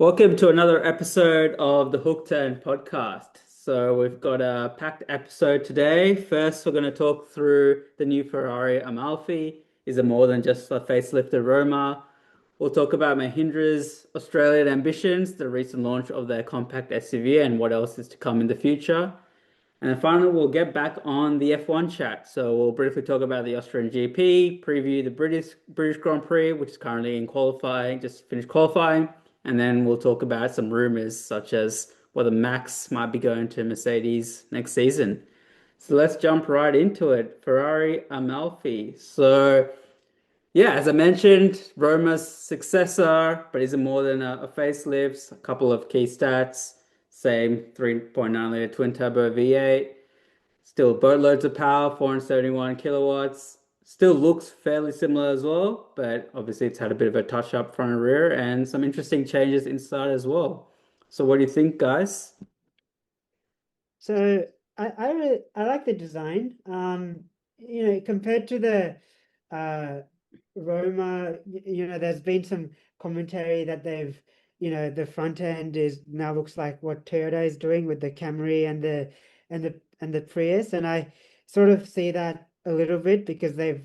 Welcome to another episode of the Hook Turn podcast. So we've got a packed episode today. First, we're going to talk through the new Ferrari Amalfi. Is it more than just a facelifted Roma? We'll talk about Mahindra's Australian ambitions, the recent launch of their compact SUV, and what else is to come in the future. And then finally, we'll get back on the F1 chat. So we'll briefly talk about the Austrian GP, preview the British Grand Prix, which is currently in qualifying, just finished qualifying, and then we'll talk about some rumors such as whether Max might be going to Mercedes next season. So let's jump right into it. Ferrari Amalfi. So yeah, as I mentioned, Roma's successor, but is it more than a facelift? A couple of key stats. Same 3.9 liter twin turbo V8. Still boatloads of power, 471 kilowatts. Still looks fairly similar as well, but obviously it's had a bit of a touch up front and rear and some interesting changes inside as well. So what do you think, guys? So I like the design. Compared to the uh Roma, there's been some commentary that the front end is now looks like what Toyota is doing with the Camry and the Prius, and I sort of see that a little bit because they've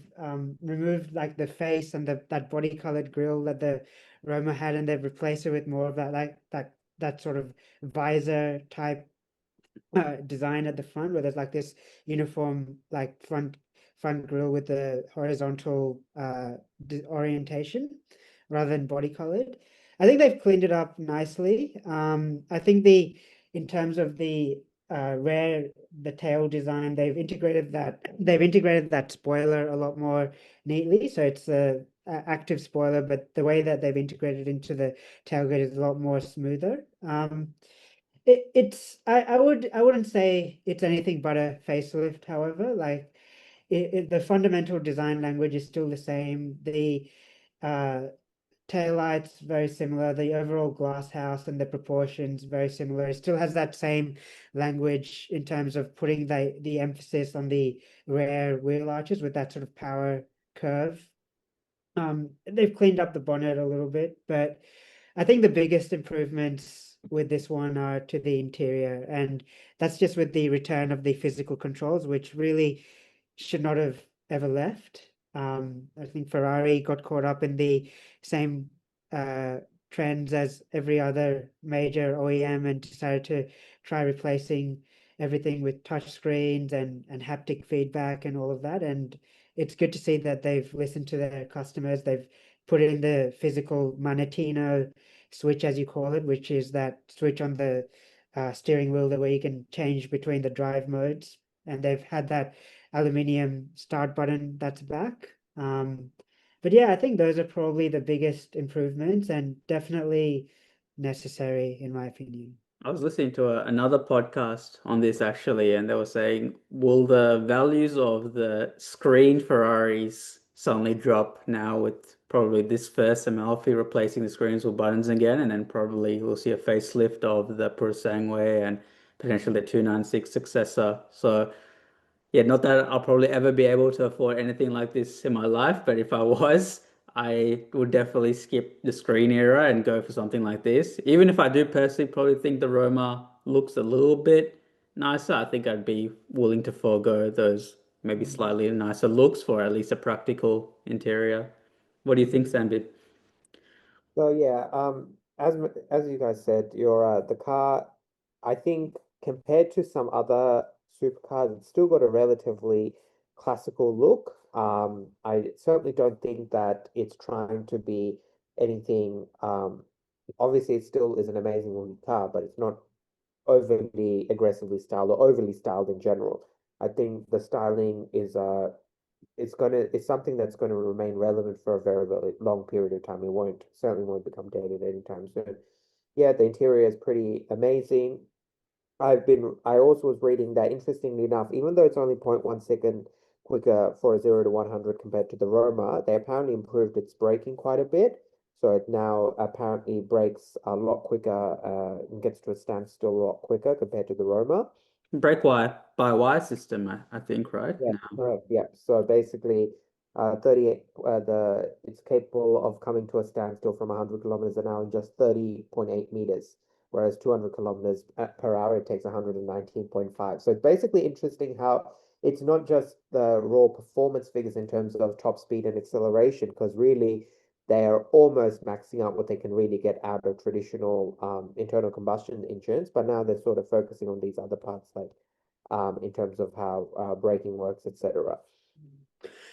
removed like the face and that body colored grille that the Roma had, and they've replaced it with more of that like that sort of visor type design at the front where there's like this uniform like front grille with the horizontal orientation rather than body colored. I think they've cleaned it up nicely. I think the in terms of the tail design, they've integrated that spoiler a lot more neatly. So it's a active spoiler, but the way that they've integrated into the tailgate is a lot more smoother. I wouldn't say it's anything but a facelift, however. Like the fundamental design language is still the same. The uh taillights very similar, the overall glass house and the proportions very similar. It still has that same language in terms of putting the emphasis on the rear wheel arches with that sort of power curve. They've cleaned up the bonnet a little bit, but I think the biggest improvements with this one are to the interior, and that's just with the return of the physical controls, which really should not have ever left. I think Ferrari got caught up in the same uh, trends as every other major OEM and decided to try replacing everything with touch screens and haptic feedback and all of that. And it's good to see that they've listened to their customers. They've put in the physical Manettino switch, as you call it, which is that switch on the steering wheel where you can change between the drive modes. And they've had that aluminium start button that's back. But yeah, I think those are probably the biggest improvements and definitely necessary, in my opinion. I was listening to another podcast on this actually, and they were saying, will the values of the screen Ferraris suddenly drop now with probably this first Amalfi replacing the screens with buttons again, and then probably we'll see a facelift of the Purosangue and potentially the 296 successor. So yeah, not that I'll probably ever be able to afford anything like this in my life, but if I was, I would definitely skip the screen era and go for something like this. Even if I do personally probably think the Roma looks a little bit nicer, I think I'd be willing to forego those maybe Mm. slightly nicer looks for at least a practical interior. What do you think, Sanbit? So yeah, as you guys said, the car. I think compared to some other supercars, it's still got a relatively classical look. I certainly don't think that it's trying to be anything. Obviously, it still is an amazing looking car, but it's not overly aggressively styled or overly styled in general. I think the styling is it's something that's going to remain relevant for a very, very long period of time. It won't certainly won't become dated anytime soon. Yeah, the interior is pretty amazing. I also was reading that interestingly enough, even though it's only 0.1 second quicker for a 0 to 100 compared to the Roma, they apparently improved its braking quite a bit. So it now apparently brakes a lot quicker, and gets to a standstill a lot quicker compared to the Roma. Brake wire by wire system, I think, right? Yeah, Now. correct. Yeah. So basically, 38 it's capable of coming to a standstill from 100 kilometers an hour in just 30.8 meters, whereas 200 kilometers per hour it takes 119.5. So it's basically interesting how it's not just the raw performance figures in terms of top speed and acceleration, because really they are almost maxing out what they can really get out of traditional internal combustion engines, but now they're sort of focusing on these other parts, like in terms of how braking works, etc.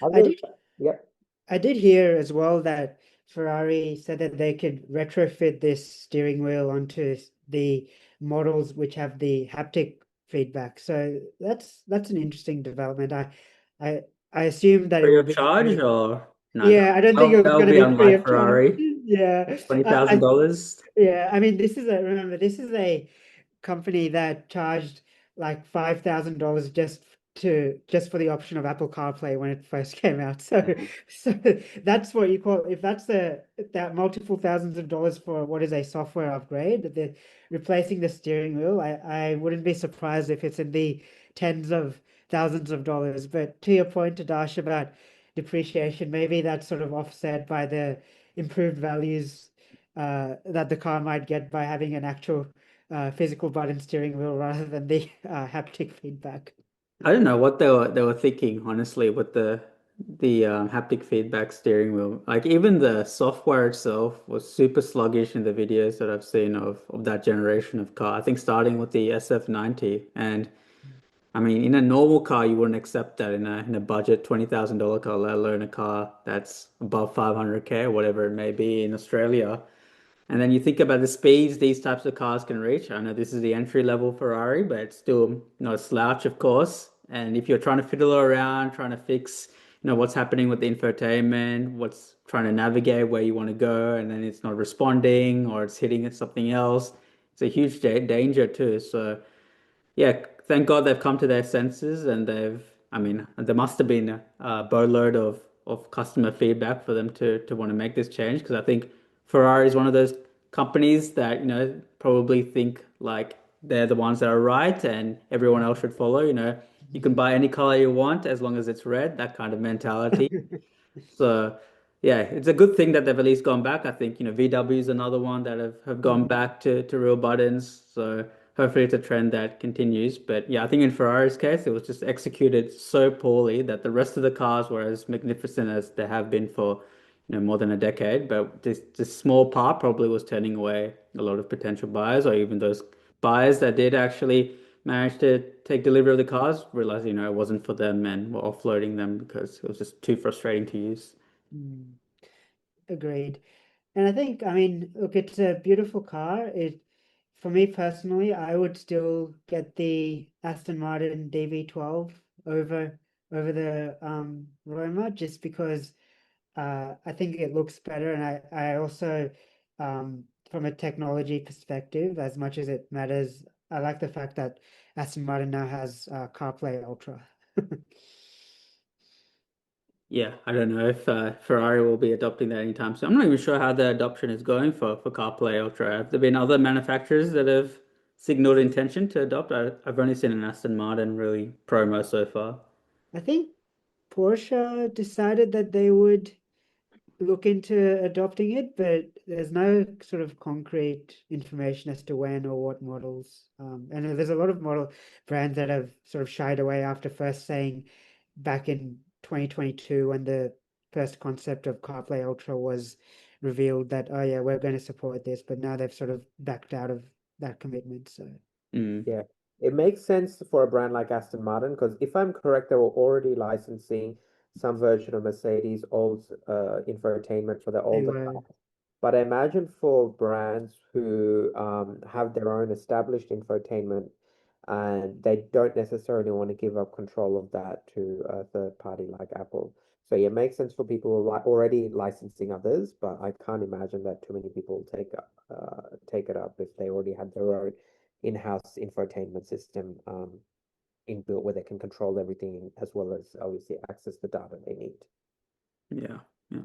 I Other, did yep. I did hear as well that Ferrari said that they could retrofit this steering wheel onto the models which have the haptic feedback. So that's an interesting development. I I assume that it Free will of be charge free. or no? Yeah, I don't think it was That'll going to be be free unlike of charge. Ferrari. Yeah, I $20,000. yeah. I mean, this is a company that charged like $5,000 just for the option of Apple CarPlay when it first came out. So so that's what you call, if that's that multiple thousands of dollars for what is a software upgrade, that they're replacing the steering wheel. I wouldn't be surprised if it's in the tens of thousands of dollars. But to your point, Tadash, about depreciation, maybe that's sort of offset by the improved values that the car might get by having an actual physical button steering wheel rather than the haptic feedback. I don't know what they were thinking, honestly, with the haptic feedback steering wheel. Like even the software itself was super sluggish in the videos that I've seen of that generation of car. I think starting with the SF90, and I mean, in a normal car, you wouldn't accept that in a budget $20,000 car, let alone a car that's above 500K or whatever it may be in Australia. And then you think about the speeds these types of cars can reach. I know this is the entry level Ferrari, but it's still not a slouch, of course. And if you're trying to fiddle around, trying to fix, what's happening with the infotainment, what's trying to navigate where you want to go, and then it's not responding or it's hitting at something else, it's a huge danger too. So yeah, thank God they've come to their senses and I mean, there must have been a boatload of customer feedback for them to want to make this change because I think Ferrari is one of those companies that, probably think like they're the ones that are right and everyone else should follow, you can buy any color you want as long as it's red, that kind of mentality. So yeah, it's a good thing that they've at least gone back. I think, VW is another one that have gone back to real buttons. So hopefully it's a trend that continues. But yeah, I think in Ferrari's case, it was just executed so poorly that the rest of the cars were as magnificent as they have been for, more than a decade. But this small part probably was turning away a lot of potential buyers or even those buyers that did actually manage to take delivery of the cars, realized, it wasn't for them and were offloading them because it was just too frustrating to use. Mm, agreed. And I think, I mean, look, it's a beautiful car. For me personally, I would still get the Aston Martin DB12 over the Roma just because I think it looks better, and I also from a technology perspective, as much as it matters, I like the fact that Aston Martin now has CarPlay Ultra. Yeah, I don't know if Ferrari will be adopting that anytime soon. I'm not even sure how the adoption is going for CarPlay Ultra. Have there been other manufacturers that have signaled intention to adopt? I've only seen an Aston Martin really promo so far. I think Porsche decided that they would look into adopting it, but there's no sort of concrete information as to when or what models. And there's a lot of model brands that have sort of shied away after first saying back in 2022 when the first concept of CarPlay Ultra was revealed that, oh yeah, we're going to support this, but now they've sort of backed out of that commitment. So Mm. Yeah, it makes sense for a brand like Aston Martin because if I'm correct, they were already licensing some version of Mercedes' old infotainment for their they older were. cars. But I imagine for brands who have their own established infotainment and they don't necessarily want to give up control of that to a third party like Apple. So yeah, it makes sense for people who are already licensing others, but I can't imagine that too many people will take it up if they already had their own in-house infotainment system inbuilt where they can control everything as well as obviously access the data they need. Yeah. Yeah.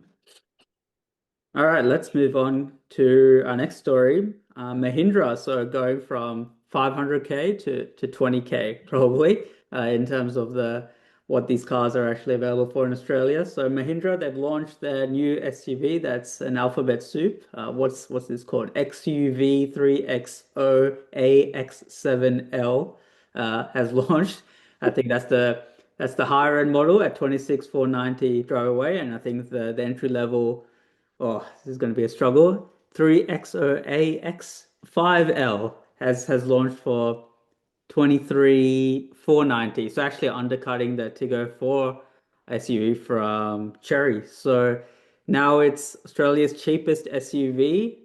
All right, let's move on to our next story. Mahindra, so going from 500K to 20K probably in terms of the what these cars are actually available for in Australia. So Mahindra, they've launched their new SUV that's an alphabet soup. What's this called? XUV 3XO AX7L has launched. I think that's the higher end model at 26,490 drive away, and I think the entry level, oh, this is going to be a struggle. 3XOAX5L has launched for 23,490. So actually undercutting the Tiggo 4 SUV from Chery. So now it's Australia's cheapest SUV.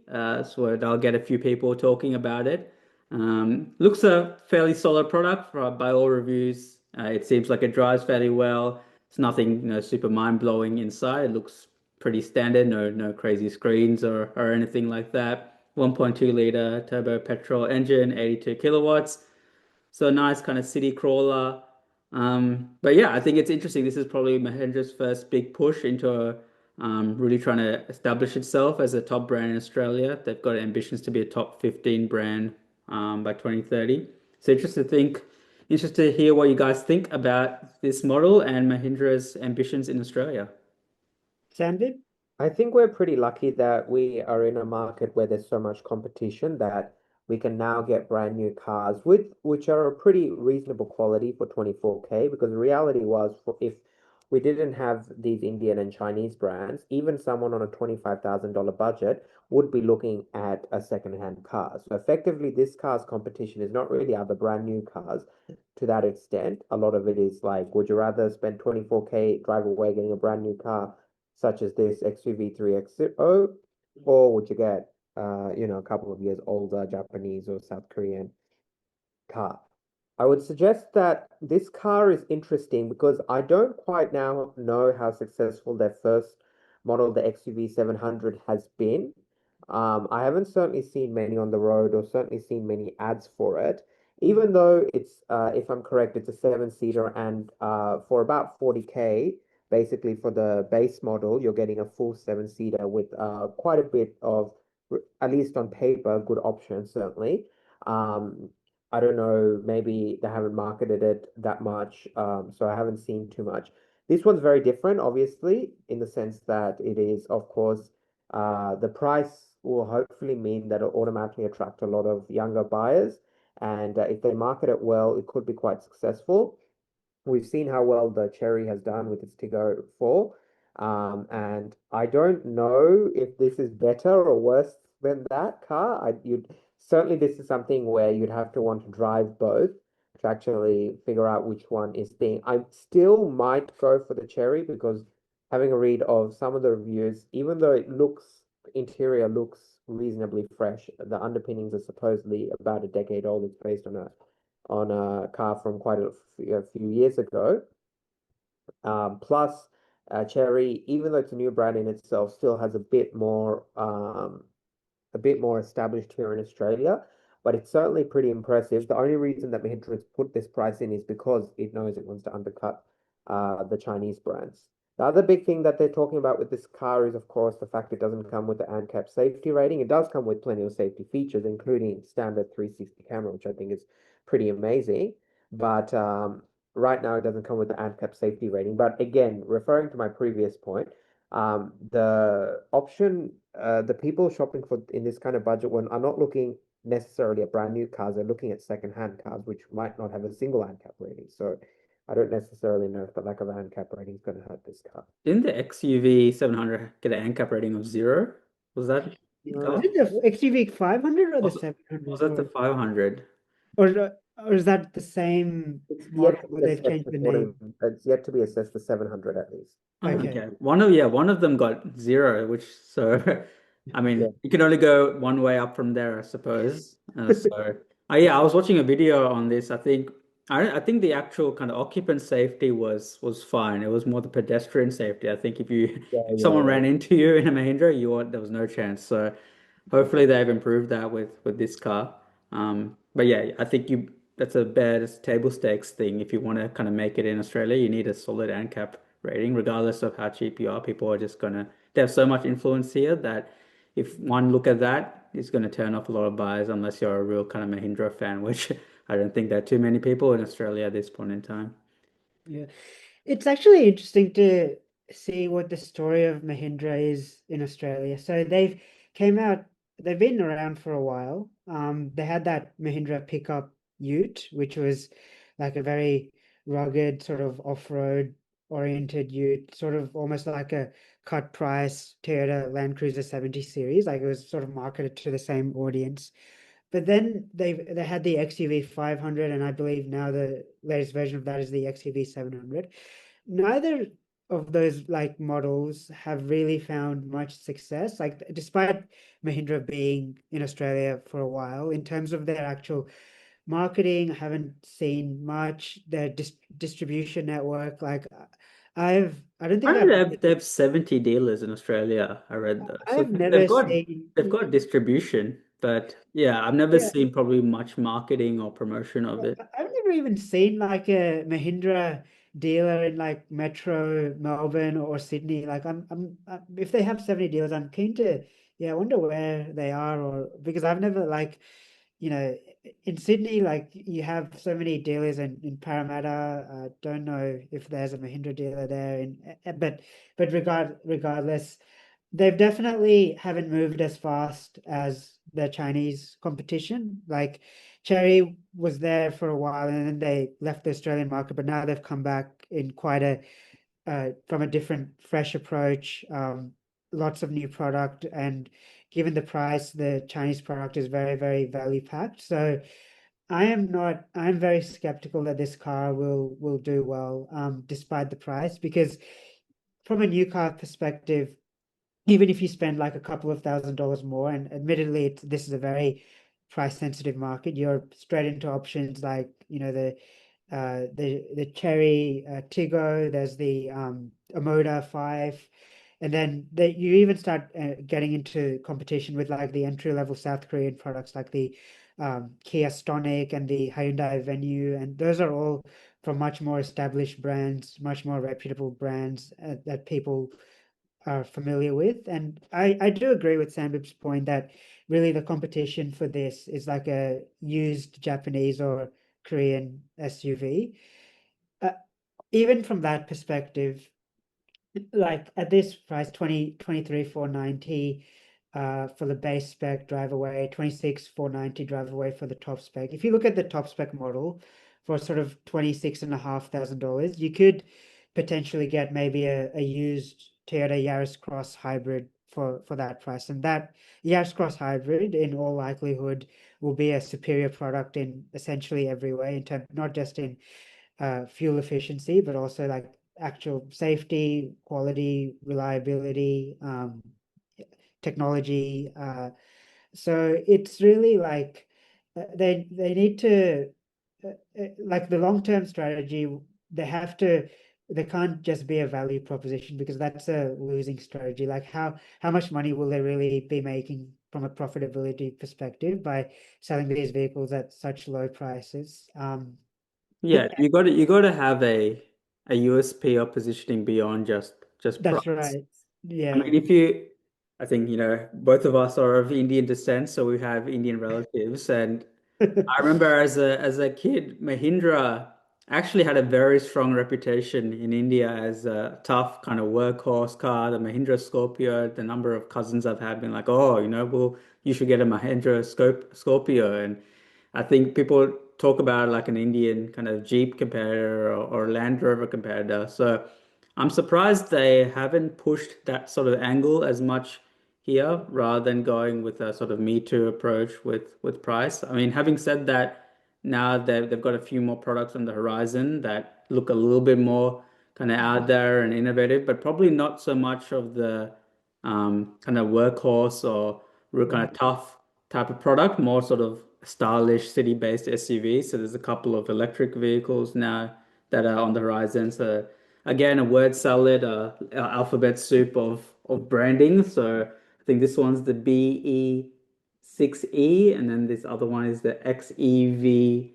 So I'll get a few people talking about it. Looks a fairly solid product by all reviews. It seems like it drives fairly well. It's nothing, super mind-blowing inside. It looks pretty standard. No crazy screens or anything like that. 1.2 liter turbo petrol engine, 82 kilowatts. So a nice kind of city crawler. But yeah, I think it's interesting. This is probably Mahindra's first big push into really trying to establish itself as a top brand in Australia. They've got ambitions to be a top 15 brand by 2030. So interested to hear what you guys think about this model and Mahindra's ambitions in Australia. Sandeep? I think we're pretty lucky that we are in a market where there's so much competition that we can now get brand new cars with which are a pretty reasonable quality for 24K, because the reality was if we didn't have these Indian and Chinese brands, even someone on a $25,000 budget would be looking at a second-hand car. So effectively, this car's competition is not really other brand new cars to that extent. A lot of it is like, would you rather spend 24K, drive away getting a brand new car such as this XUV3XO, or would you get a couple of years older Japanese or South Korean car? I would suggest that this car is interesting because I don't quite now know how successful their first model, the XUV 700, has been. I haven't certainly seen many on the road or certainly seen many ads for it, even though it's, if I'm correct, it's a seven-seater, and for about 40K, basically for the base model, you're getting a full seven-seater with quite a bit of, at least on paper, good options, certainly. Um, I don't know, maybe they haven't marketed it that much, so I haven't seen too much. This one's very different, obviously, in the sense that it is, of course, the price will hopefully mean that it'll automatically attract a lot of younger buyers. And if they market it well, it could be quite successful. We've seen how well the Cherry has done with its Tiggo 4. And I don't know if this is better or worse than that car. Certainly this is something where you'd have to want to drive both to actually figure out which one is being. I still might go for the Cherry because having a read of some of the reviews, even though interior looks reasonably fresh, the underpinnings are supposedly about a decade old. It's based on a car from quite a few years ago. Plus, Cherry, even though it's a new brand in itself, still has a bit more established here in Australia, but it's certainly pretty impressive. The only reason that Mahindra has put this price in is because it knows it wants to undercut the Chinese brands. The other big thing that they're talking about with this car is, of course, the fact it doesn't come with the ANCAP safety rating. It does come with plenty of safety features, including standard 360 camera, which I think is pretty amazing. But right now, it doesn't come with the ANCAP safety rating. But again, referring to my previous point, the people shopping for in this kind of budget one are not looking necessarily at brand new cars. They're looking at second-hand cars, which might not have a single ANCAP rating. So I don't necessarily know if the lack of ANCAP rating is going to hurt this car. Didn't the XUV 700 get an ANCAP rating of 0? Was that Is it the XUV 500 or the 700? was that the 500? Or is that the same It's model yet to where be they've changed assessed the name? It's yet to be assessed the 700 at least. Oh, Okay. okay. One of them got 0, which so I Yeah. mean you can only go one way up from there, I suppose. Yeah, I was watching a video on this. I think the actual kind of occupant safety was fine. It was more the pedestrian safety. I think Yeah, if someone yeah. ran into you in a Mahindra, there was no chance. So hopefully they've improved that with this car. But yeah, I think that's a bad table stakes thing. If you want to kind of make it in Australia, you need a solid ANCAP rating, regardless of how cheap you are. People are just gonna they have so much influence here that if one look at that, it's gonna turn off a lot of buyers unless you're a real kind of Mahindra fan, which I don't think there are too many people in Australia at this point in time. Yeah. It's actually interesting to see what the story of Mahindra is in Australia. So came out, they've been around for a while. They had that Mahindra pickup ute, which was like a very rugged sort of off-road oriented ute, sort of almost like a cut price Toyota Land Cruiser 70 series. Like it was sort of marketed to the same audience. But then they had the XUV 500, and I believe now the latest version of that is the XUV 700. Neither of those like models have really found much success. Like despite Mahindra being in Australia for a while, in terms of their actual marketing, I haven't seen much. Their distribution network, like I don't think Apparently they have 70 dealers in Australia, I read though. So I've never seen. they've got distribution, but yeah, I've never Yeah, seen probably much marketing or promotion of it. I've never even seen like a Mahindra dealer in like Metro Melbourne or Sydney. Like if they have 70 dealers, I'm keen to, yeah, I wonder where they are, or because I've never like, you know, in Sydney, like you have so many dealers in Parramatta. I don't know if there's a Mahindra dealer there but regardless, they've definitely haven't moved as fast as the Chinese competition. Like Cherry was there for a while and then they left the Australian market, but now they've come back in quite a from a different, fresh approach. Lots of new product, and given the price, the Chinese product is very, very value packed. So I am not. I'm very skeptical that this car will do well, despite the price, because from a new car perspective, even if you spend like a couple of $1,000s more, and admittedly, this is a very price sensitive market, you're straight into options like, the Cherry Tiggo, there's the Omoda 5, and then you even start getting into competition with like the entry level South Korean products like the Kia Stonic and the Hyundai Venue, and those are all from much more established brands, much more reputable brands that people are familiar with. And I do agree with Sambip's point that really the competition for this is like a used Japanese or Korean SUV. Uh, Even from that perspective, like at this price, 23,490 for the base spec drive away, 26,490 drive away for the top spec. If you look at the top spec model for sort of $26,500, you could potentially get maybe a used Toyota Yaris Cross hybrid for that price. And that Yaris Cross hybrid, in all likelihood, will be a superior product in essentially every way, in terms not just in fuel efficiency, but also like actual safety, quality, reliability, technology. So it's really like they need to like the long-term strategy. They have to. They can't just be a value proposition because that's a losing strategy. Like how much money will they really be making from a profitability perspective by selling these vehicles at such low prices? Yeah, you got to have a USP or positioning beyond just That's price. right. I Yeah. mean, I think, both of us are of Indian descent, so we have Indian relatives. And I remember as a kid, Mahindra actually had a very strong reputation in India as a tough kind of workhorse car. The Mahindra Scorpio, the number of cousins I've had been like, oh, well, you should get a Mahindra Scorpio. And I think people talk about it like an Indian kind of Jeep competitor or Land Rover competitor. So I'm surprised they haven't pushed that sort of angle as much here rather than going with a sort of Me Too approach with price. I mean, having said that, now they've got a few more products on the horizon that look a little bit more kind of out there and innovative, but probably not so much of the kind of workhorse or real kind of tough type of product, more sort of stylish city-based SUV. So there's a couple of electric vehicles now that are on the horizon. So again, a word salad, alphabet soup of branding. So I think this one's the BE6E, and then this other one is the XEV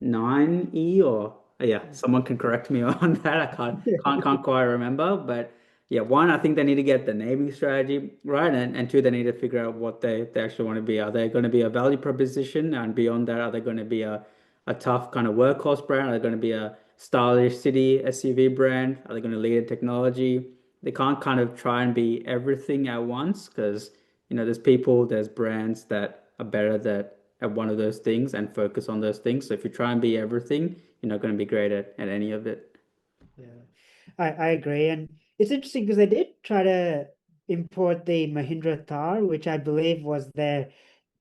9E, or yeah, someone can correct me on that. I can't quite remember, but yeah, one, I think they need to get the naming strategy right, and two, they need to figure out what they actually want to be. Are they going to be a value proposition, and beyond that, are they going to be a tough kind of workhorse brand? Are they going to be stylish city SUV brand? Are they going to lead in technology? They can't kind of try and be everything at once because, there's people, there's brands that are better at one of those things and focus on those things. So if you try and be everything, you're not going to be great at any of it. Yeah, I agree, and it's interesting because they did try to import the Mahindra Thar, which I believe was their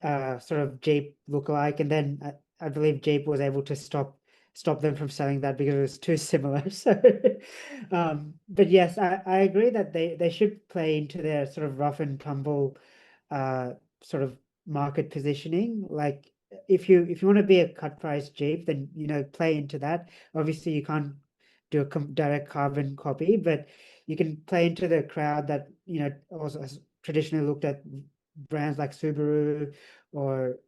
sort of Jeep lookalike, and then I believe Jeep was able to stop them from selling that because it was too similar. So, but yes, I agree that they should play into their sort of rough and tumble sort of market positioning. Like if you want to be a cut price Jeep, then play into that. Obviously, you can't do a direct carbon copy, but you can play into the crowd that also has traditionally looked at brands like Subaru or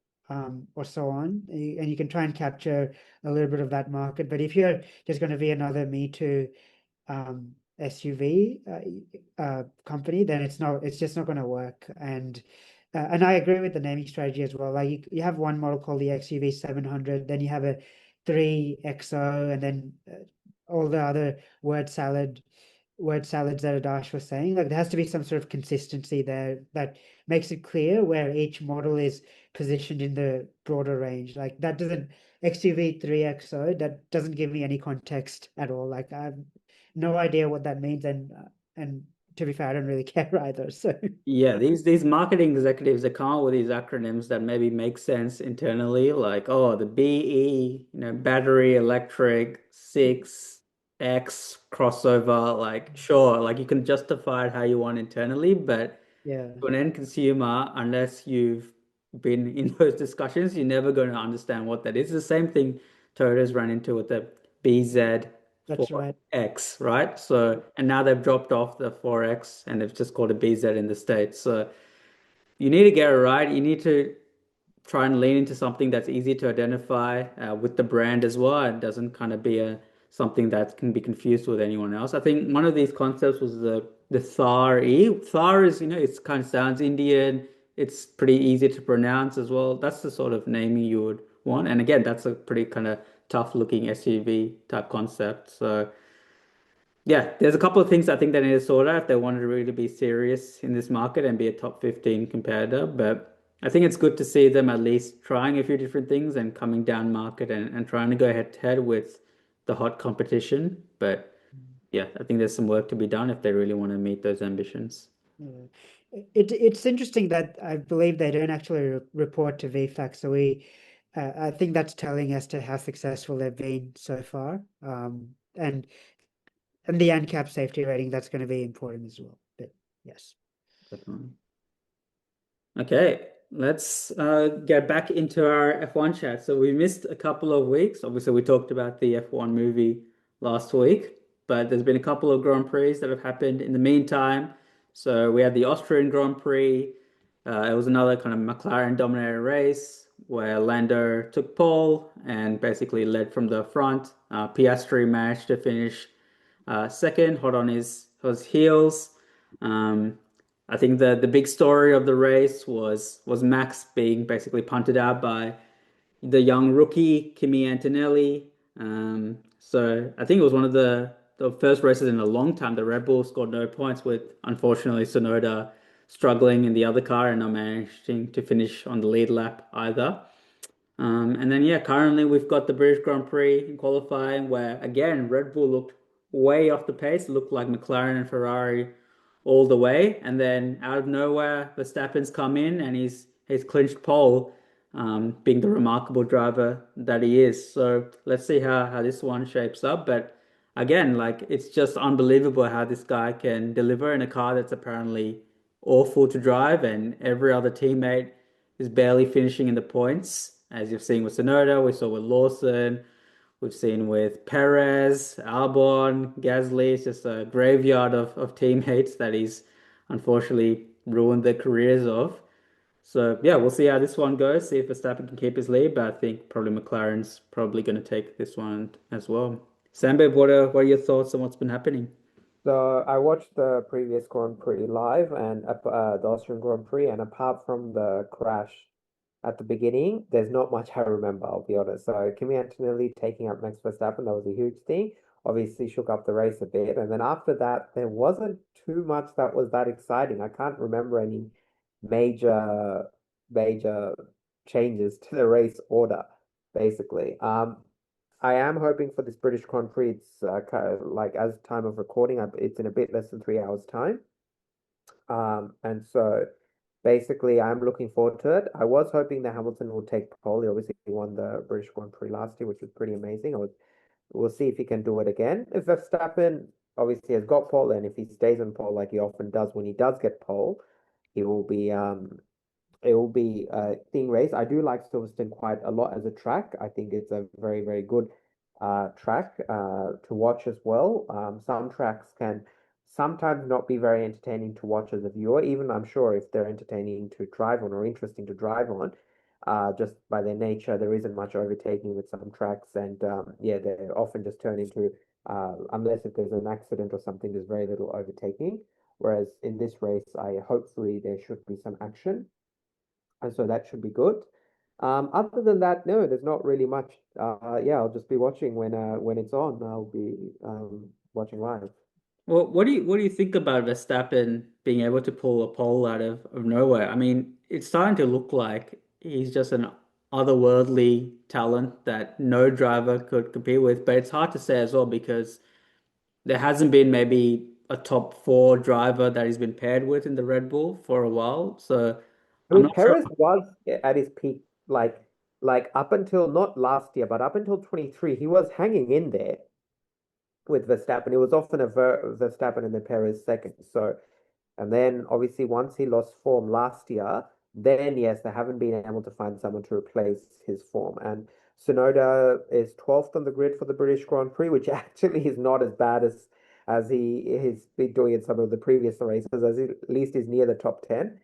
so on, and you can try and capture a little bit of that market. But if you're just going to be another Me Too SUV company, then it's just not going to work. And I agree with the naming strategy as well. Like you have one model called the XUV 700, then you have a 3XO, and then all the other word salads that Adash was saying. Like there has to be some sort of consistency there that makes it clear where each model is positioned in the broader range. Like that doesn't XUV 3XO, that doesn't give me any context at all. Like I have no idea what that means, and to be fair, I don't really care either. So Yeah, these marketing executives, they come up with these acronyms that maybe make sense internally, like, oh, the BE, battery electric 6X crossover, like sure, like you can justify it how you want internally, but yeah, to an end consumer, unless you've been in those discussions, you're never going to understand what that is. The same thing Toyota's run into with the that's right. BZ4X, right? So, and now they've dropped off the 4X and they've just called it BZ in the States. So you need to get it right. You need to try and lean into something that's easy to identify with the brand as well. It doesn't kind of be a something that can be confused with anyone else. I think one of these concepts was the Thar E. Thar is, it's kind of sounds Indian. It's pretty easy to pronounce as well. That's the sort of naming you would want. And again, that's a pretty kind of tough looking SUV type concept. So yeah, there's a couple of things I think they need to sort out if they wanted to really be serious in this market and be a top 15 competitor. But I think it's good to see them at least trying a few different things and coming down market and trying to go head to head with the hot competition. But yeah, I think there's some work to be done if they really want to meet those ambitions. Yeah. It's interesting that I believe they don't actually report to VFAC, so I think that's telling as to how successful they've been so far. And the ANCAP safety rating, that's going to be important as well. But yes. Definitely. Okay, let's get back into our F1 chat. So we missed a couple of weeks. Obviously, we talked about the F1 movie last week, but there's been a couple of Grand Prix that have happened in the meantime. So we had the Austrian Grand Prix. It was another kind of McLaren dominated race where Lando took pole and basically led from the front. Piastri managed to finish second, hot on his heels. Um, I think the big story of the race was Max being basically punted out by the young rookie Kimi Antonelli. So I think it was one of the first races in a long time the Red Bull scored no points with unfortunately Sonoda struggling in the other car and not managing to finish on the lead lap either. And then yeah, currently we've got the British Grand Prix in qualifying where again Red Bull looked way off the pace, it looked like McLaren and Ferrari all the way, and then out of nowhere Verstappen's come in and he's clinched pole, being the remarkable driver that he is. So let's see how this one shapes up. But again, like it's just unbelievable how this guy can deliver in a car that's apparently awful to drive, and every other teammate is barely finishing in the points, as you've seen with Tsunoda, we saw with Lawson, we've seen with Perez, Albon, Gasly. It's just a graveyard of teammates that he's unfortunately ruined their careers of. So yeah, we'll see how this one goes, see if Verstappen can keep his lead, but I think probably McLaren's probably going to take this one as well. Sambib, what are your thoughts on what's been happening? So I watched the previous Grand Prix live and the Austrian Grand Prix, and apart from the crash at the beginning, there's not much I remember, I'll be honest. So Kimi Antonelli taking out Max Verstappen, that was a huge thing. Obviously shook up the race a bit. And then after that, there wasn't too much that was that exciting. I can't remember any major changes to the race order, basically. I am hoping for this British Grand Prix. It's like as time of recording, it's in a bit less than 3 hours time. And so basically, I'm looking forward to it. I was hoping that Hamilton would take pole. He obviously won the British Grand Prix last year, which was pretty amazing. We'll see if he can do it again. If Verstappen obviously has got pole, and if he stays on pole like he often does when he does get pole, he will be it will be a thing race. I do like Silverstone quite a lot as a track. I think it's a very, very good track to watch as well. Some tracks can sometimes not be very entertaining to watch as a viewer, even I'm sure if they're entertaining to drive on or interesting to drive on. Just by their nature, there isn't much overtaking with some tracks, and yeah, they often just turn into unless if there's an accident or something, there's very little overtaking. Whereas in this race, I hopefully there should be some action, and so that should be good. Other than that, no, there's not really much. Yeah, I'll just be watching when it's on. I'll be watching live. Well, what do you think about Verstappen being able to pull a pole out of nowhere? I mean, it's starting to look like he's just an otherworldly talent that no driver could compete with. But it's hard to say as well because there hasn't been maybe a top four driver that he's been paired with in the Red Bull for a while. So I I'm mean, not sure. Perez was at his peak, like up until not last year, but up until 23, he was hanging in there with Verstappen. It was often a Verstappen and then Perez second. So, and then obviously once he lost form last year, then yes, they haven't been able to find someone to replace his form. And Sonoda is 12th on the grid for the British Grand Prix, which actually is not as bad as he's been doing in some of the previous races, as at least he's near the top 10.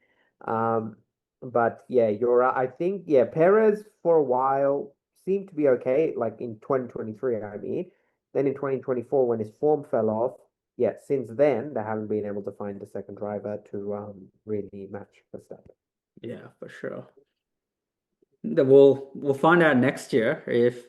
Um, but yeah, you're right. I think yeah, Perez for a while seemed to be okay, like in 2023, I mean. Then in 2024, when his form fell off, yeah, since then they haven't been able to find a second driver to really match Verstappen. Yeah, for sure. We'll find out next year if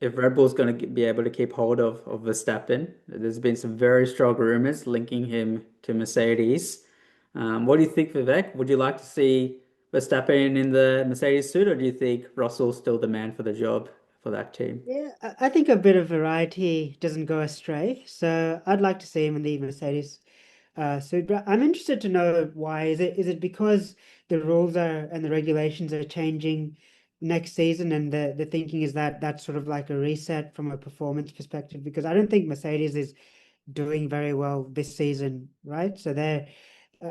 Red Bull's going to be able to keep hold of Verstappen. There's been some very strong rumors linking him to Mercedes. What do you think, Vivek? Would you like to see Verstappen in the Mercedes suit, or do you think Russell's still the man for the job for that team? Yeah, I think a bit of variety doesn't go astray. So I'd like to see him in the Mercedes suit. But I'm interested to know why. Is it because the rules are and the regulations are changing next season, and the thinking is that that's sort of like a reset from a performance perspective? Because I don't think Mercedes is doing very well this season, right? So I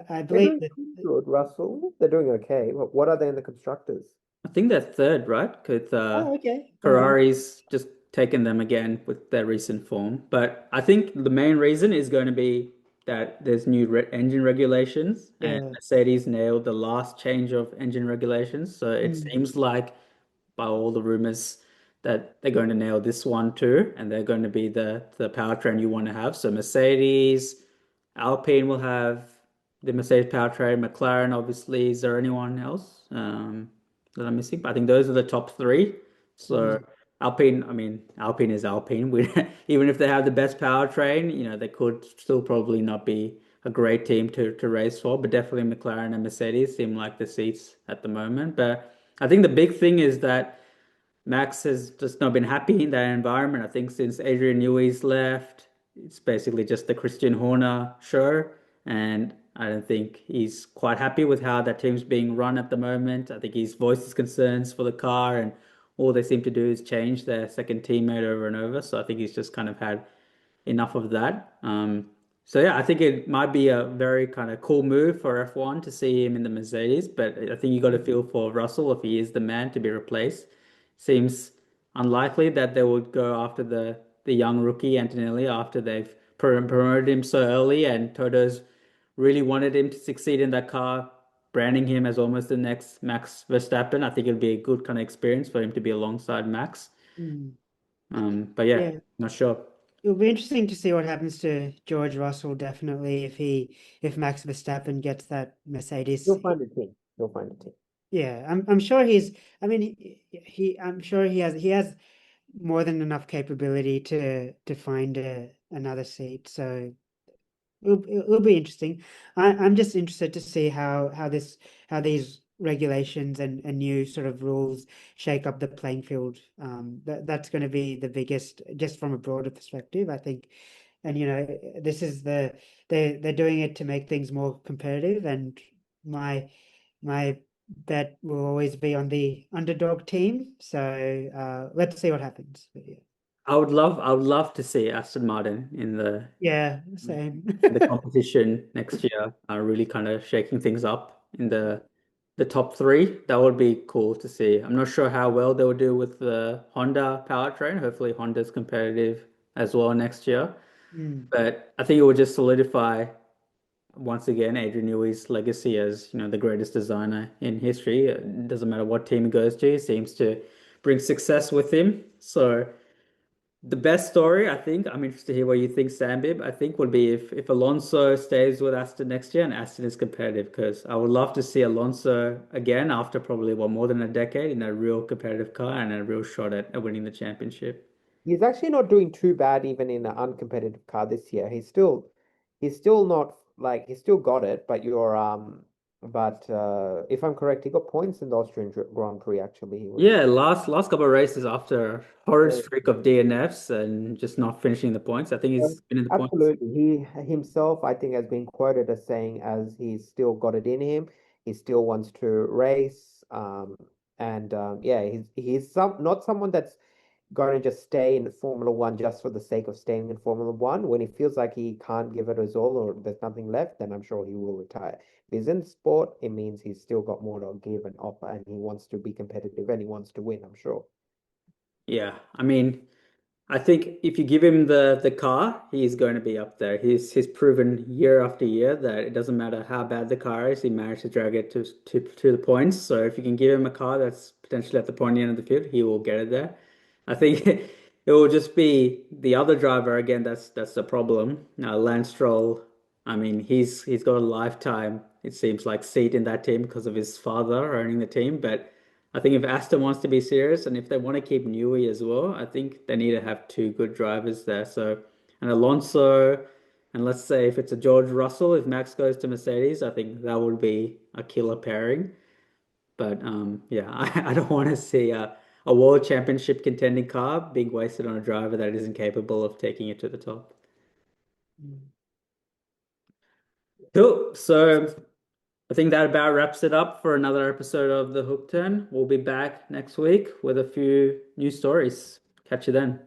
They're believe doing that. pretty good, Russell. They're doing okay. But what are they in the constructors? I think they're third, right? Because Oh, okay. All right. Ferrari's just taken them again with their recent form. But I think the main reason is going to be that there's new re engine regulations, and Yeah. Mercedes nailed the last change of engine regulations. So it Mm, seems like, by all the rumors, that they're going to nail this one too, and they're going to be the powertrain you want to have. So Mercedes, Alpine will have the Mercedes powertrain. McLaren, obviously. Is there anyone else that I'm missing? But I think those are the top three. So mm, Alpine, I mean, Alpine is Alpine. Even if they have the best powertrain, they could still probably not be a great team to race for. But definitely McLaren and Mercedes seem like the seats at the moment. But I think the big thing is that Max has just not been happy in that environment. I think since Adrian Newey's left, it's basically just the Christian Horner show. And I don't think he's quite happy with how that team's being run at the moment. I think he's voiced his concerns for the car, and all they seem to do is change their second teammate over and over. So I think he's just kind of had enough of that. So yeah, I think it might be a very kind of cool move for F1 to see him in the Mercedes, but I think you got to feel for Russell if he is the man to be replaced. Seems unlikely that they would go after the young rookie Antonelli after they've promoted him so early, and Toto's really wanted him to succeed in that car, branding him as almost the next Max Verstappen. I think it'd be a good kind of experience for him to be alongside Max. mm. But yeah, Yeah. not sure. It'll be interesting to see what happens to George Russell, definitely, if Max Verstappen gets that Mercedes You'll seat. find a team. You'll find a team. Yeah, I'm sure he's. I mean, I'm sure he has more than enough capability to find another seat. So it'll be interesting. I'm just interested to see how these regulations and new sort of rules shake up the playing field. That's going to be the biggest, just from a broader perspective, I think. And this is they're doing it to make things more competitive. And my my bet will always be on the underdog team. So let's see what happens. But yeah, I would love to see Aston Martin in yeah, same. the competition next year, really kind of shaking things up in the top three. That would be cool to see. I'm not sure how well they'll do with the Honda powertrain. Hopefully, Honda's competitive as well next year. Mm. But I think it will just solidify once again Adrian Newey's legacy as, the greatest designer in history. It doesn't matter what team he goes to, he seems to bring success with him. So the best story, I think, I'm interested to hear what you think, Sambib, I think would be if Alonso stays with Aston next year and Aston is competitive, because I would love to see Alonso again after probably what more than a decade in a real competitive car and a real shot at winning the championship. He's actually not doing too bad even in an uncompetitive car this year. He's still not like he's still got it, but if I'm correct, he got points in the Austrian Grand Prix actually. He was Yeah, last couple of races after a horrid uh, streak of DNFs and just not finishing the points. I think Uh, he's been in the points. Absolutely. He himself, I think, has been quoted as saying, as he's still got it in him. He still wants to race. And yeah, he's not someone that's going to just stay in Formula One just for the sake of staying in Formula One. When he feels like he can't give it his all or there's nothing left, then I'm sure he will retire. If he's in sport, it means he's still got more to give and offer, and he wants to be competitive and he wants to win, I'm sure. Yeah, I mean, I think if you give him the car, he's going to be up there. He's proven year after year that it doesn't matter how bad the car is, he managed to drag it to the points. So if you can give him a car that's potentially at the pointy end of the field, he will get it there. I think it will just be the other driver again. That's the problem. Lance Stroll. I mean, he's got a lifetime, it seems like, seat in that team because of his father owning the team, but. I think if Aston wants to be serious and if they want to keep Newey as well, I think they need to have two good drivers there. So, and Alonso, and let's say if it's a George Russell, if Max goes to Mercedes, I think that would be a killer pairing. But yeah, I don't want to see a world championship contending car being wasted on a driver that isn't capable of taking it to the top. Mm. Cool. So I think that about wraps it up for another episode of The Hook Turn. We'll be back next week with a few new stories. Catch you then.